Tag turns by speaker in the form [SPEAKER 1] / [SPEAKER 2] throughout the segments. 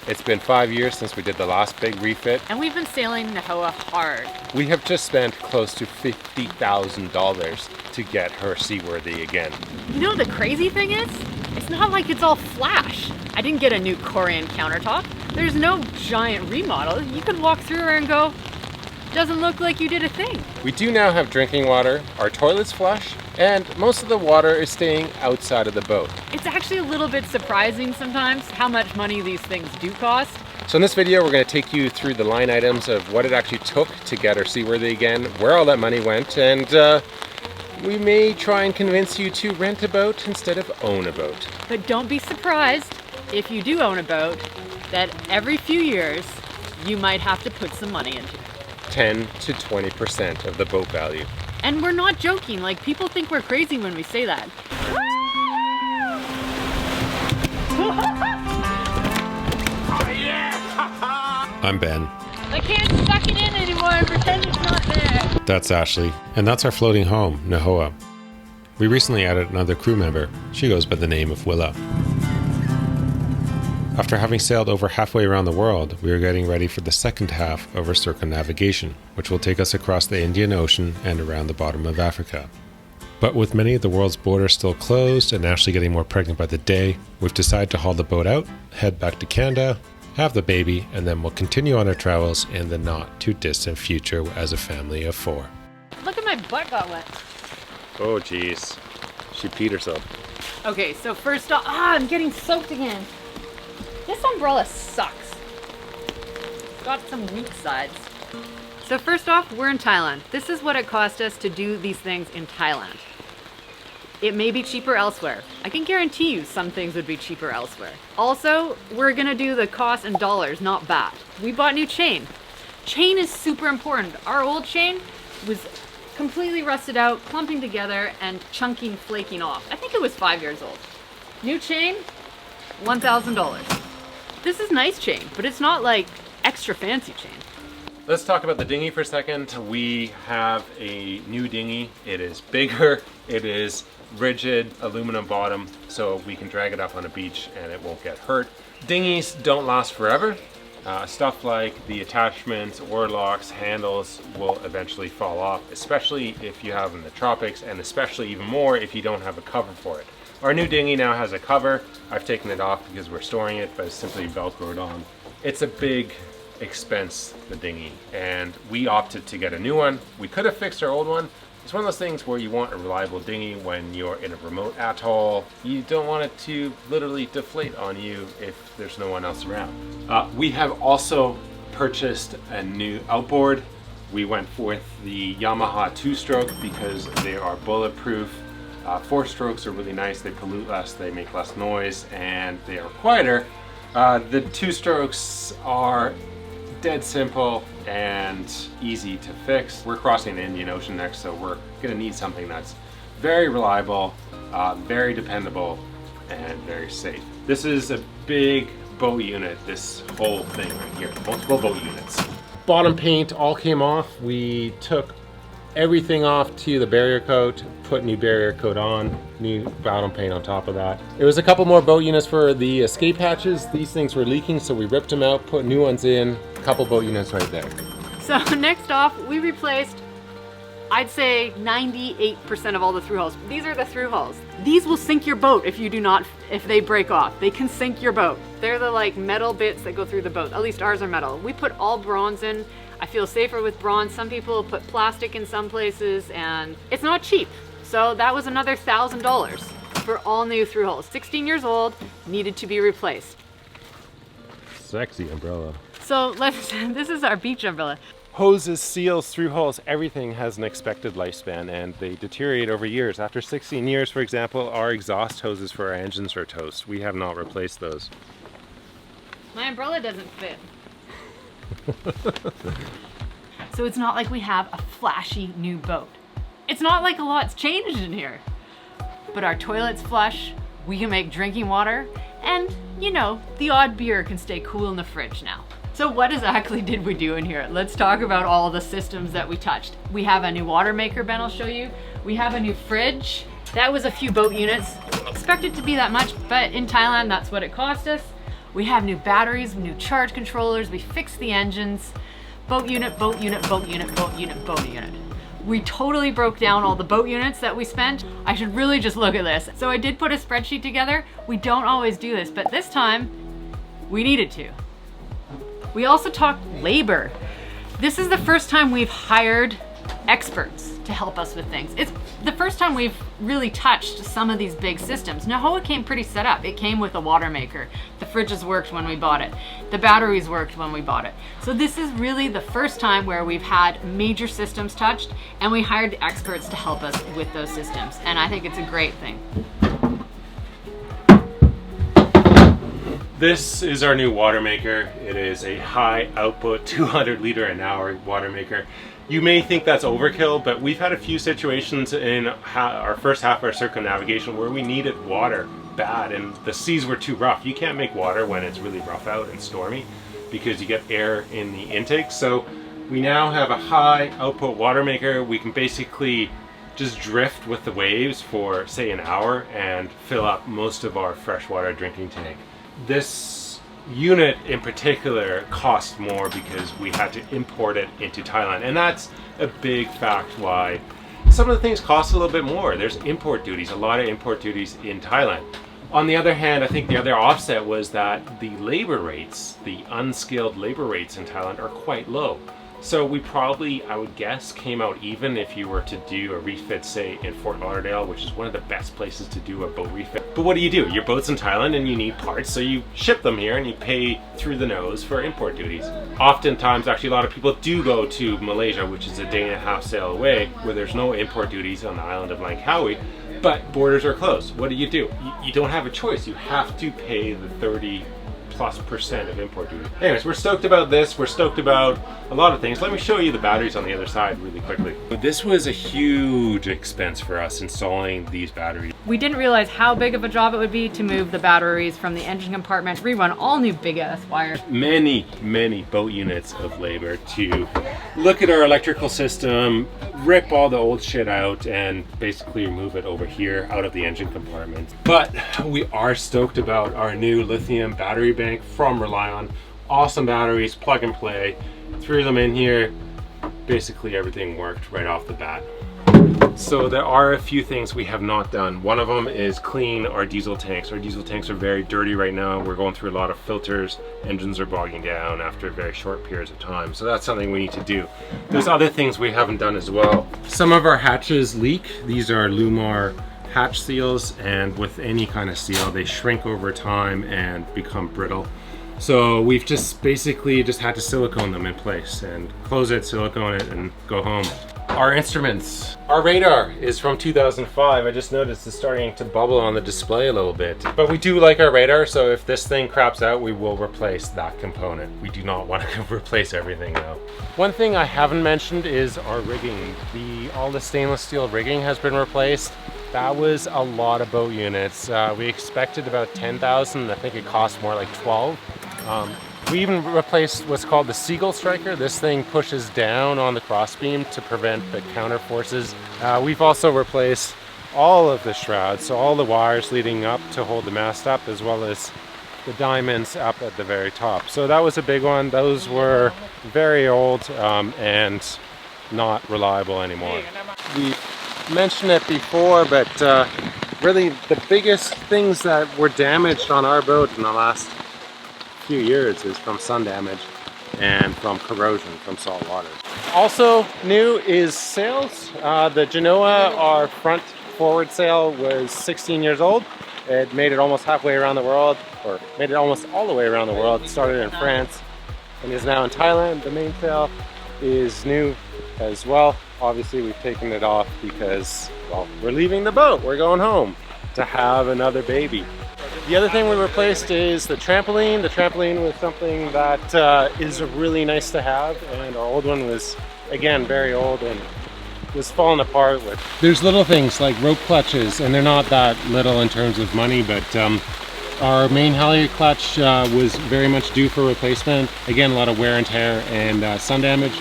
[SPEAKER 1] It's been 5 years since we did the last big refit.
[SPEAKER 2] And we've been sailing Nahoa hard.
[SPEAKER 1] We have just spent close to $50,000 to get her seaworthy again.
[SPEAKER 2] You know the crazy thing is? It's not like it's all flash. I didn't get a new Korean countertop. There's no giant remodel. You could walk through her and go, doesn't look like you did a thing.
[SPEAKER 1] We do now have drinking water, our toilet's flush, and most of the water is staying outside of the boat.
[SPEAKER 2] It's actually a little bit surprising sometimes how much money these things do cost.
[SPEAKER 1] So in this video, we're going to take you through the line items of what it actually took to get her seaworthy again, where all that money went, and we may try and convince you to rent a boat instead of own a boat.
[SPEAKER 2] But don't be surprised if you do own a boat that every few years you might have to put some money into it.
[SPEAKER 1] 10 to 20% of the boat value.
[SPEAKER 2] And we're not joking, like people think we're crazy when we say that.
[SPEAKER 3] I'm Ben.
[SPEAKER 2] I can't suck it in anymore and pretend it's not there.
[SPEAKER 3] That's Ashley, and that's our floating home, Nahoa. We recently added another crew member. She goes by the name of Willa. After having sailed over halfway around the world, we are getting ready for the second half of our circumnavigation, which will take us across the Indian Ocean and around the bottom of Africa. But with many of the world's borders still closed and Ashley getting more pregnant by the day, we've decided to haul the boat out, head back to Canada, have the baby, and then we'll continue on our travels in the not too distant future as a family of 4.
[SPEAKER 2] Look at my butt got wet.
[SPEAKER 1] Oh geez, she peed herself.
[SPEAKER 2] Okay, so first off, I'm getting soaked again. This umbrella sucks. It's got some weak sides. So first off, we're in Thailand. This is what it cost us to do these things in Thailand. It may be cheaper elsewhere. I can guarantee you some things would be cheaper elsewhere. Also, we're gonna do the cost in dollars, not baht. We bought new chain. Chain is super important. Our old chain was completely rusted out, clumping together, and chunking, flaking off. I think it was 5 years old. New chain, $1,000. This is nice chain, but it's not like extra fancy chain.
[SPEAKER 1] Let's talk about the dinghy for a second. We have a new dinghy. It is bigger, it is rigid aluminum bottom, so we can drag it up on a beach and it won't get hurt. Dinghies don't last forever. Stuff like the attachments, oar locks, handles will eventually fall off, especially if you have in the tropics, and especially even more if you don't have a cover for it. Our new dinghy now has a cover. I've taken it off because we're storing it, but it's simply Velcroed on. It's a big expense, the dinghy, and we opted to get a new one. We could have fixed our old one. It's one of those things where you want a reliable dinghy when you're in a remote atoll. You don't want it to literally deflate on you if there's no one else around. We have also purchased a new outboard. We went with the Yamaha 2-stroke because they are bulletproof. 4-strokes are really nice. They pollute less, they make less noise, and they are quieter. The 2-strokes are dead simple and easy to fix. We're crossing the Indian Ocean next, so we're gonna need something that's very reliable, very dependable, and very safe. This is a big boat unit, this whole thing right here, multiple boat units. Bottom paint all came off. We took everything off to the barrier coat, put new barrier coat on, new bottom paint on top of that. There was a couple more boat units for the escape hatches. These things were leaking, so we ripped them out, put new ones in, a couple boat units right there.
[SPEAKER 2] So next off, we replaced, I'd say 98% of all the through hulls. These are the through hulls. These will sink your boat if they break off. They can sink your boat. They're the like metal bits that go through the boat. At least ours are metal. We put all bronze in. I feel safer with bronze. Some people put plastic in some places, and it's not cheap. So that was another $1,000 for all new through hulls. 16 years old, needed to be replaced.
[SPEAKER 1] Sexy umbrella.
[SPEAKER 2] So this is our beach umbrella.
[SPEAKER 1] Hoses, seals, through hulls, everything has an expected lifespan and they deteriorate over years. After 16 years, for example, our exhaust hoses for our engines are toast. We have not replaced those.
[SPEAKER 2] My umbrella doesn't fit. So it's not like we have a flashy new boat. It's not like a lot's changed in here. But our toilet's flush, we can make drinking water, and you know, the odd beer can stay cool in the fridge now. So what exactly did we do in here? Let's talk about all the systems that we touched. We have a new water maker, Ben will show you. We have a new fridge. That was a few boat units. Didn't expect it to be that much, but in Thailand, that's what it cost us. We have new batteries, new charge controllers, we fixed the engines. Boat unit, boat unit, boat unit, boat unit, boat unit. We totally broke down all the boat units that we spent. I should really just look at this. So I did put a spreadsheet together. We don't always do this, but this time we needed to. We also talked labor. This is the first time we've hired experts to help us with things. It's the first time we've really touched some of these big systems. Nahoa came pretty set up. It came with a water maker. The fridges worked when we bought it. The batteries worked when we bought it. So this is really the first time where we've had major systems touched, and we hired experts to help us with those systems. And I think it's a great thing.
[SPEAKER 1] This is our new water maker. It is a high output 200 liter an hour water maker. You may think that's overkill, but we've had a few situations in our first half of our circumnavigation where we needed water bad and the seas were too rough. You can't make water when it's really rough out and stormy because you get air in the intake. So we now have a high output water maker. We can basically just drift with the waves for say an hour and fill up most of our freshwater drinking tank. This unit in particular cost more because we had to import it into Thailand, and that's a big fact why some of the things cost a little bit more. There's import duties, a lot of import duties in Thailand. On the other hand, I think the other offset was that the labor rates, the unskilled labor rates in Thailand are quite low. So we probably, I would guess, came out even if you were to do a refit, say, in Fort Lauderdale, which is one of the best places to do a boat refit. But what do? Your boat's in Thailand and you need parts, so you ship them here and you pay through the nose for import duties. Oftentimes, actually, a lot of people do go to Malaysia, which is a day and a half sail away, where there's no import duties on the island of Langkawi, but borders are closed. What do? You don't have a choice. You have to pay the 30+ % of import duty. Anyways, we're stoked about this. We're stoked about a lot of things. Let me show you the batteries on the other side really quickly. This was a huge expense for us installing these batteries.
[SPEAKER 2] We didn't realize how big of a job it would be to move the batteries from the engine compartment, rerun all new big ass wires.
[SPEAKER 1] Many boat units of labor to look at our electrical system, rip all the old shit out, and basically remove it over here out of the engine compartment. But we are stoked about our new lithium battery bank from Relion. Awesome batteries, plug and play. Threw them in here. Basically everything worked right off the bat. So there are a few things we have not done. One of them is clean our diesel tanks. Our diesel tanks are very dirty right now. We're going through a lot of filters. Engines are bogging down after very short periods of time. So that's something we need to do. There's other things we haven't done as well. Some of our hatches leak. These are Lumar hatch seals, and with any kind of seal they shrink over time and become brittle. So we've just basically had to silicone them in place and close it, silicone it, and go home. Our instruments. Our radar is from 2005. I just noticed it's starting to bubble on the display a little bit. But we do like our radar, so if this thing craps out, we will replace that component. We do not want to replace everything though. One thing I haven't mentioned is our rigging. All the stainless steel rigging has been replaced. That was a lot of boat units. We expected about 10,000. I think it cost more like 12. We even replaced what's called the Seagull Striker. This thing pushes down on the crossbeam to prevent the counter forces. We've also replaced all of the shrouds, so all the wires leading up to hold the mast up, as well as the diamonds up at the very top. So that was a big one. Those were very old and not reliable anymore. We mentioned it before, but really the biggest things that were damaged on our boat in the last few years is from sun damage and from corrosion from salt water. Also new is sails. The Genoa, our front forward sail, was 16 years old. It made it almost halfway around the world, or made it almost all the way around the world. It started in France and is now in Thailand. The main sail is new as well. Obviously we've taken it off because, well, we're leaving the boat. We're going home to have another baby. The other thing we replaced is the trampoline. The trampoline was something that is really nice to have, and our old one was, again, very old and was falling apart. There's little things like rope clutches, and they're not that little in terms of money, but our main halyard clutch was very much due for replacement. Again, a lot of wear and tear and sun damage.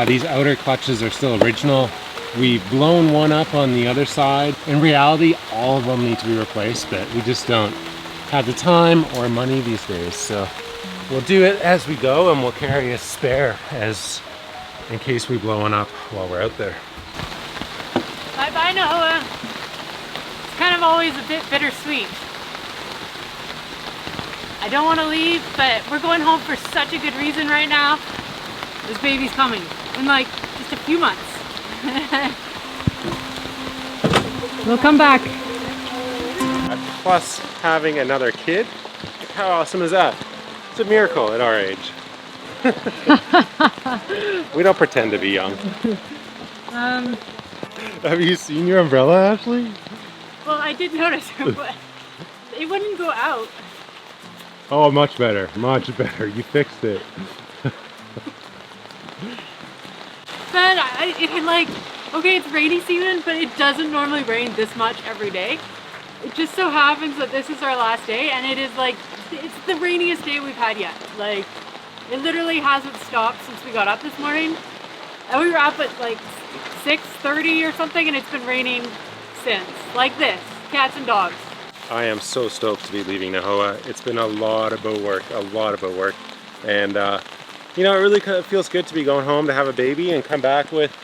[SPEAKER 1] These outer clutches are still original. We've blown one up on the other side. In reality, all of them need to be replaced, but we just don't have the time or money these days. So we'll do it as we go, and we'll carry a spare as in case we blow one up while we're out there.
[SPEAKER 2] Bye bye, Noah. It's kind of always a bit bittersweet. I don't want to leave, but we're going home for such a good reason right now. This baby's coming in like just a few months. We'll come back.
[SPEAKER 1] Plus having another kid, how awesome is that? It's a miracle at our age. We don't pretend to be young. Have you seen your umbrella, Ashley?
[SPEAKER 2] Well, I did notice, but it wouldn't go out.
[SPEAKER 1] Oh, much better, much better. You fixed it.
[SPEAKER 2] But okay, it's rainy season, but it doesn't normally rain this much every day. It just so happens that this is our last day, and it is like, it's the rainiest day we've had yet. Like, it literally hasn't stopped since we got up this morning. And we were up at like 6:30 or something, and it's been raining since. Like this, cats and dogs.
[SPEAKER 1] I am so stoked to be leaving Nahoa. It's been a lot of boat work, and you know, it really kind of feels good to be going home to have a baby and come back with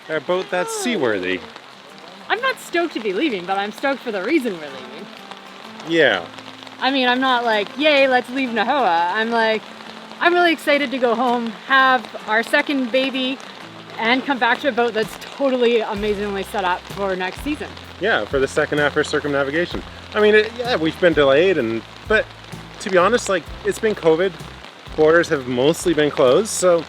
[SPEAKER 1] a boat that's seaworthy.
[SPEAKER 2] I'm not stoked to be leaving, but I'm stoked for the reason we're leaving.
[SPEAKER 1] Yeah.
[SPEAKER 2] I mean, I'm not like, yay, let's leave Nahoa. I'm like, I'm really excited to go home, have our second baby, and come back to a boat that's totally amazingly set up for next season.
[SPEAKER 1] Yeah, for the second half of circumnavigation. I mean, yeah, we've been delayed, but to be honest, like, it's been COVID. Borders have mostly been closed, so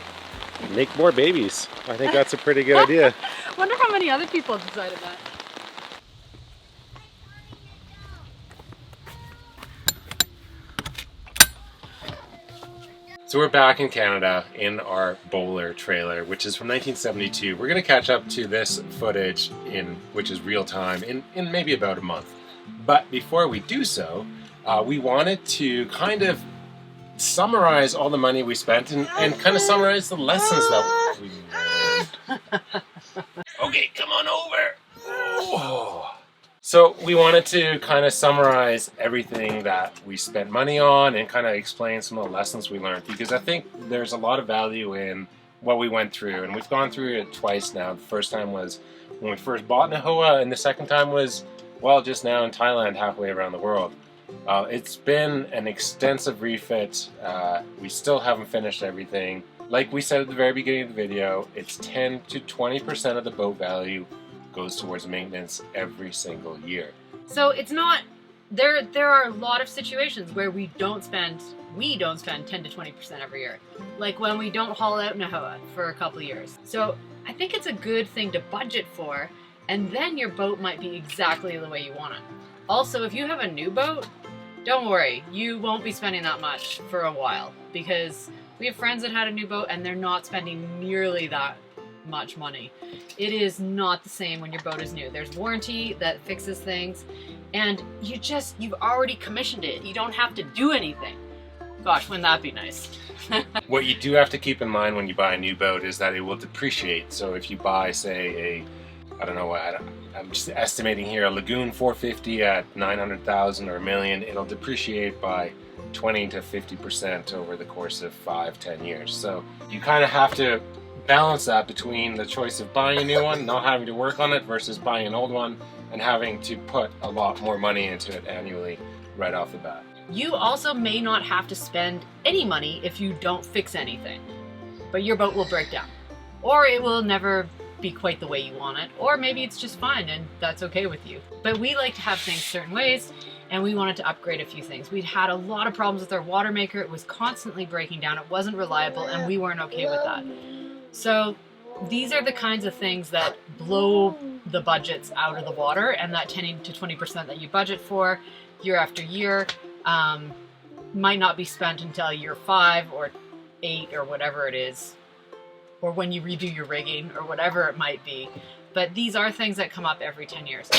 [SPEAKER 1] make more babies. I think that's a pretty good idea.
[SPEAKER 2] Wonder how many other people have decided that.
[SPEAKER 1] So we're back in Canada in our bowler trailer, which is from 1972. We're going to catch up to this footage which is real time in maybe about a month. But before we do so, we wanted to kind of summarize all the money we spent and kind of summarize the lessons that we learned. Okay, come on over. Oh. So we wanted to kind of summarize everything that we spent money on and kind of explain some of the lessons we learned, because I think there's a lot of value in what we went through, and we've gone through it twice now. The first time was when we first bought Nahoa, and the second time was, well, just now in Thailand, halfway around the world. It's been an extensive refit. We still haven't finished everything. Like we said at the very beginning of the video, it's 10 to 20% of the boat value goes towards maintenance every single year.
[SPEAKER 2] So it's not, there are a lot of situations where we don't spend 10 to 20% every year. Like when we don't haul out Nahoa for a couple years. So I think it's a good thing to budget for, and then your boat might be exactly the way you want it. Also, if you have a new boat, don't worry, you won't be spending that much for a while, because we have friends that had a new boat and they're not spending nearly that much money. It is not the same when your boat is new. There's warranty that fixes things, and you've already commissioned it. You don't have to do anything. Gosh, wouldn't that be nice?
[SPEAKER 1] What you do have to keep in mind when you buy a new boat is that it will depreciate. So if you buy, say, I'm just estimating here, a Lagoon 450 at 900,000 or $1 million, it'll depreciate by 20 to 50% over the course of 5-10 years. So you kind of have to balance that between the choice of buying a new one, not having to work on it, versus buying an old one and having to put a lot more money into it annually right off the bat.
[SPEAKER 2] You also may not have to spend any money if you don't fix anything, but your boat will break down, or it will never be quite the way you want it, or maybe it's just fine and that's okay with you. But we like to have things certain ways, and we wanted to upgrade a few things. We'd had a lot of problems with our water maker. It was constantly breaking down. It wasn't reliable, and we weren't okay with that. So these are the kinds of things that blow the budgets out of the water, and that 10 to 20% that you budget for year after year might not be spent until year 5 or 8 or whatever it is, or when you redo your rigging or whatever it might be. But these are things that come up every 10 years.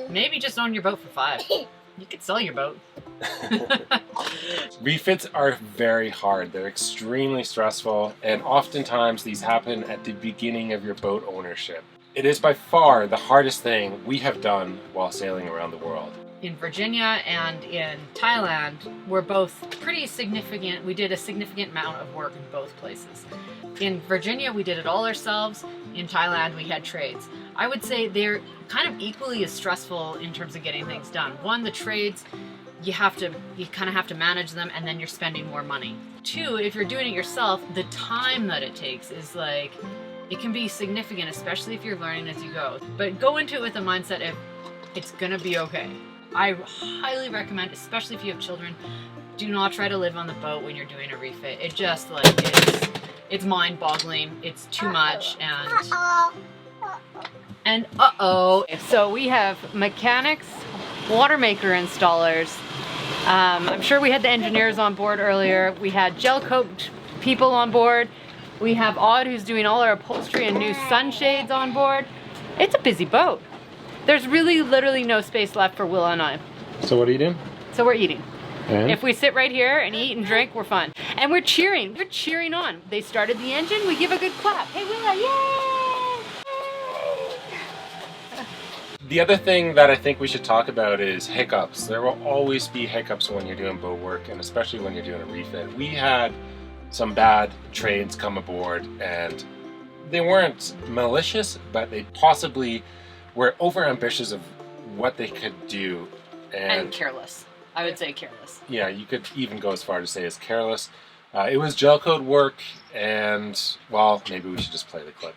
[SPEAKER 2] Maybe just own your boat for 5. You could sell your boat.
[SPEAKER 1] Refits are very hard. They're extremely stressful, and oftentimes these happen at the beginning of your boat ownership. It is by far the hardest thing we have done while sailing around the world.
[SPEAKER 2] in Virginia and in Thailand were both pretty significant. We did a significant amount of work in both places. In Virginia, we did it all ourselves. In Thailand, we had trades. I would say they're kind of equally as stressful in terms of getting things done. One, the trades, you kind of have to manage them, and then you're spending more money. Two, if you're doing it yourself, the time that it takes is like, it can be significant, especially if you're learning as you go. But go into it with the mindset of, it's gonna be okay. I highly recommend, especially if you have children, do not try to live on the boat when you're doing a refit. It just like, it's mind-boggling, it's too much, and uh-oh. So we have mechanics, water maker installers. I'm sure we had the engineers on board earlier. We had gel coat people on board. We have Odd, who's doing all our upholstery and new sunshades on board. It's a busy boat. There's really literally no space left for Willa and I.
[SPEAKER 3] So what are you doing?
[SPEAKER 2] So we're eating.
[SPEAKER 3] And?
[SPEAKER 2] If we sit right here and eat and drink, we're fine. And we're cheering. We're cheering on. They started the engine, we give a good clap. Hey Willa, yay!
[SPEAKER 3] The other thing that I think we should talk about is hiccups. There will always be hiccups when you're doing boat work, and especially when you're doing a refit. We had some bad trades come aboard, and they weren't malicious, but they possibly were overambitious of what they could do.
[SPEAKER 2] And careless. I would say careless.
[SPEAKER 3] Yeah, you could even go as far to say as careless. It was gel code work, and, well, maybe we should just play the clip.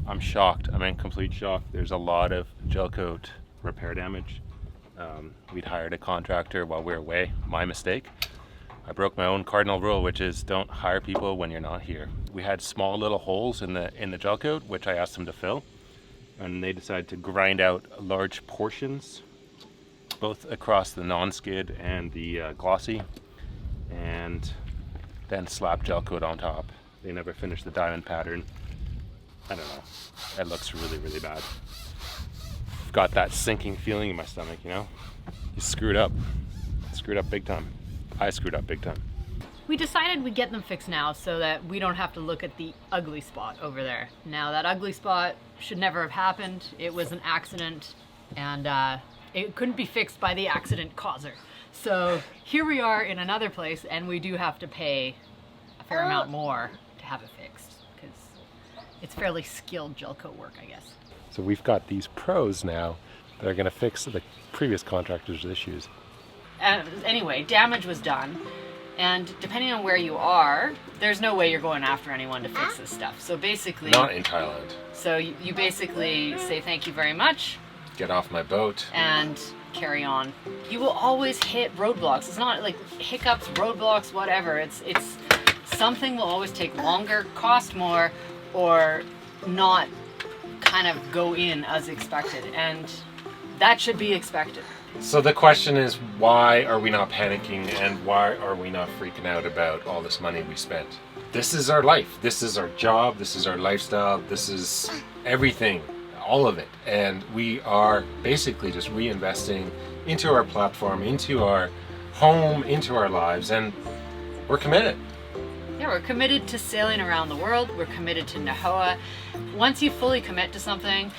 [SPEAKER 3] I'm shocked. I'm in complete shock. There's a lot of gel coat repair damage. We'd hired a contractor while we were away. My mistake. I broke my own cardinal rule, which is don't hire people when you're not here. We had small little holes in the gel coat, which I asked them to fill, and they decided to grind out large portions, both across the non-skid and the glossy, and then slap gel coat on top. They never finished the diamond pattern. I don't know. It looks really, really bad. I've got that sinking feeling in my stomach, you know? You screwed up. Screwed up big time. I screwed up big time.
[SPEAKER 2] We decided we'd get them fixed now so that we don't have to look at the ugly spot over there. Now that ugly spot should never have happened. It was an accident, and it couldn't be fixed by the accident causer. So here we are in another place, and we do have to pay a fair amount more to have it fixed, because it's fairly skilled gel coat work, I guess.
[SPEAKER 3] So we've got these pros now that are going to fix the previous contractor's issues.
[SPEAKER 2] Anyway, damage was done, and depending on where you are, there's no way you're going after anyone to fix this stuff. So basically...
[SPEAKER 3] Not in Thailand.
[SPEAKER 2] So you basically say thank you very much.
[SPEAKER 3] Get off my boat.
[SPEAKER 2] And carry on. You will always hit roadblocks. It's not like hiccups, roadblocks, whatever. It's something will always take longer, cost more, or not kind of go in as expected, and that should be expected.
[SPEAKER 3] So the question is, why are we not panicking, and why are we not freaking out about all this money we spent? This is our life, this is our job, this is our lifestyle, this is everything, all of it, and we are basically just reinvesting into our platform, into our home, into our lives, and we're committed.
[SPEAKER 2] Yeah, we're committed to sailing around the world. We're committed to Nahoa. Once you fully commit to something,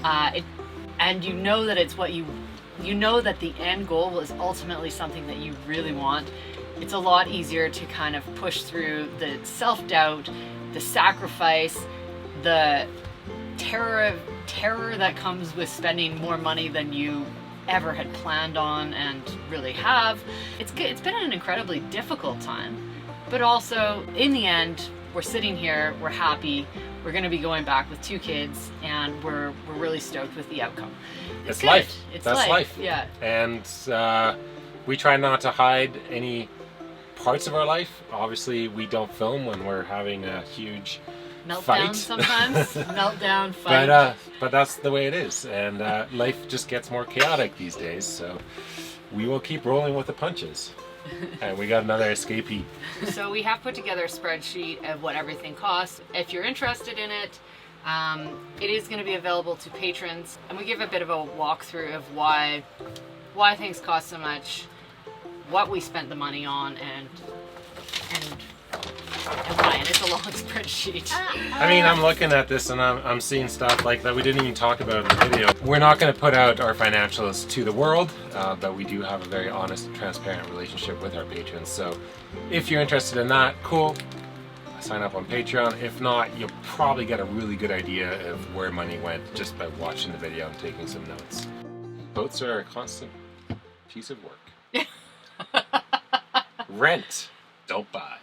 [SPEAKER 2] and you know that it's what you know that the end goal is ultimately something that you really want, it's a lot easier to kind of push through the self-doubt, the sacrifice, the terror that comes with spending more money than you ever had planned on and really have. It's been an incredibly difficult time. But also, in the end, we're sitting here, we're happy, we're going to be going back with 2 kids, and we're really stoked with the outcome. It's good.
[SPEAKER 3] Life.
[SPEAKER 2] It's
[SPEAKER 3] That's life.
[SPEAKER 2] Yeah.
[SPEAKER 3] And we try not to hide any parts of our life. Obviously, we don't film when we're having a huge
[SPEAKER 2] meltdown
[SPEAKER 3] fight.
[SPEAKER 2] sometimes. Meltdown, fight.
[SPEAKER 3] But that's the way it is. And life just gets more chaotic these days, so we will keep rolling with the punches. And we got another escapee.
[SPEAKER 2] So we have put together a spreadsheet of what everything costs. If you're interested in it, It is going to be available to patrons, and we give a bit of a walkthrough of why things cost so much, what we spent the money on, and why. And it's a long spreadsheet.
[SPEAKER 1] I mean, I'm looking at this and I'm seeing stuff like that we didn't even talk about in the video. We're not going to put out our financials to the world, but we do have a very honest and transparent relationship with our patrons. So if you're interested in that, cool. Sign up on Patreon. If not, you'll probably get a really good idea of where money went just by watching the video and taking some notes. Boats are a constant piece of work. Rent. Don't buy.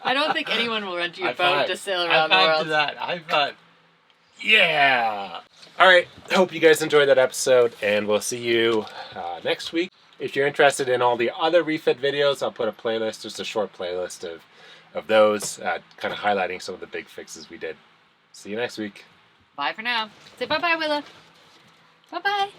[SPEAKER 2] I don't think anyone will rent you a boat to sail around the world.
[SPEAKER 1] I thought, yeah. All right. Hope you guys enjoyed that episode, and we'll see you next week. If you're interested in all the other refit videos, I'll put a playlist, just a short playlist of those, kind of highlighting some of the big fixes we did. See you next week.
[SPEAKER 2] Bye for now. Say bye-bye, Willa. Bye-bye.